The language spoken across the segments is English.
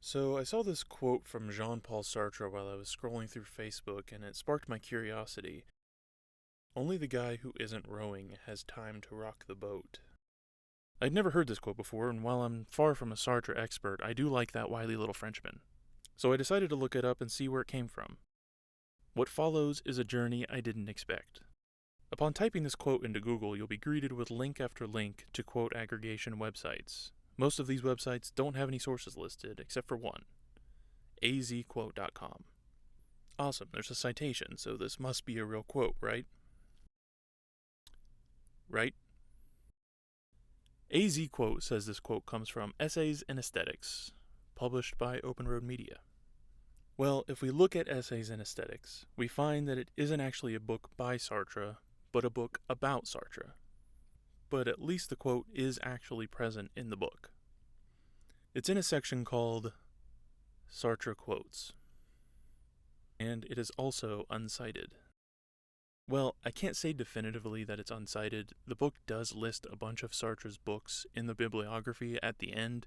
So I saw this quote from Jean-Paul Sartre while I was scrolling through Facebook, and it sparked my curiosity. Only the guy who isn't rowing has time to rock the boat. I'd never heard this quote before, and while I'm far from a Sartre expert, I do like that wily little Frenchman. So I decided to look it up and see where it came from. What follows is a journey I didn't expect. Upon typing this quote into Google, you'll be greeted with link after link to quote aggregation websites. Most of these websites don't have any sources listed, except for one, azquote.com. Awesome, there's a citation, so this must be a real quote, right? Right? azquote says this quote comes from Essays in Aesthetics, published by Open Road Media. Well, if we look at Essays in Aesthetics, we find that it isn't actually a book by Sartre, but a book about Sartre. But at least the quote is actually present in the book. It's in a section called Sartre Quotes, and it is also uncited. Well, I can't say definitively that it's uncited. The book does list a bunch of Sartre's books in the bibliography at the end,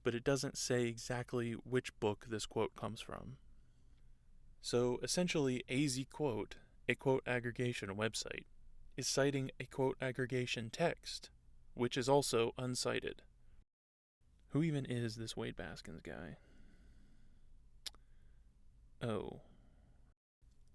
but it doesn't say exactly which book this quote comes from. So essentially, azquote, a quote aggregation website, is citing a quote aggregation text, which is also uncited. Who even is this Wade Baskins guy? Oh.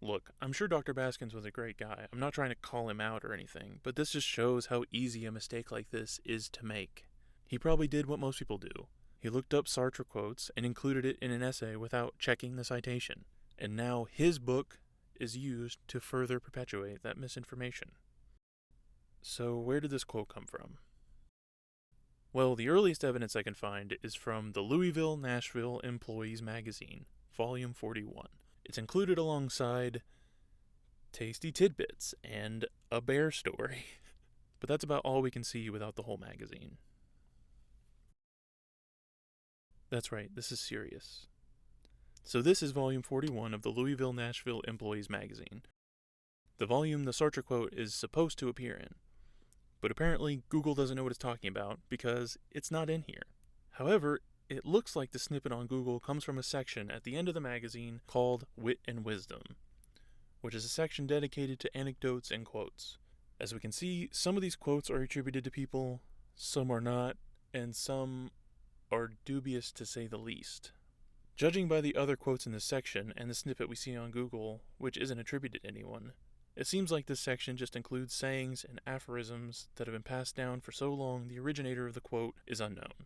Look, I'm sure Dr. Baskins was a great guy. I'm not trying to call him out or anything, but this just shows how easy a mistake like this is to make. He probably did what most people do. He looked up Sartre quotes and included it in an essay without checking the citation. And now his book is used to further perpetuate that misinformation. So where did this quote come from? Well, the earliest evidence I can find is from the Louisville-Nashville Employees Magazine, Volume 41. It's included alongside Tasty Tidbits and A Bear Story. But that's about all we can see without the whole magazine. That's right, this is serious. So this is Volume 41 of the Louisville-Nashville Employees Magazine. The volume the Sartre quote is supposed to appear in. But apparently Google doesn't know what it's talking about because it's not in here. However, it looks like the snippet on Google comes from a section at the end of the magazine called Wit and Wisdom, which is a section dedicated to anecdotes and quotes. As we can see, some of these quotes are attributed to people, some are not, and some are dubious to say the least. Judging by the other quotes in this section and the snippet we see on Google, which isn't attributed to anyone, it seems like this section just includes sayings and aphorisms that have been passed down for so long the originator of the quote is unknown.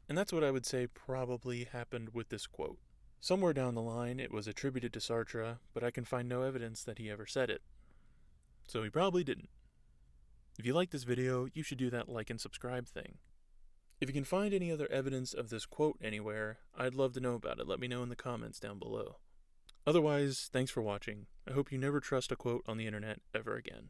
And that's what I would say probably happened with this quote. Somewhere down the line it was attributed to Sartre, but I can find no evidence that he ever said it. So he probably didn't. If you like this video, you should do that like and subscribe thing. If you can find any other evidence of this quote anywhere, I'd love to know about it. Let me know in the comments down below. Otherwise, thanks for watching. I hope you never trust a quote on the internet ever again.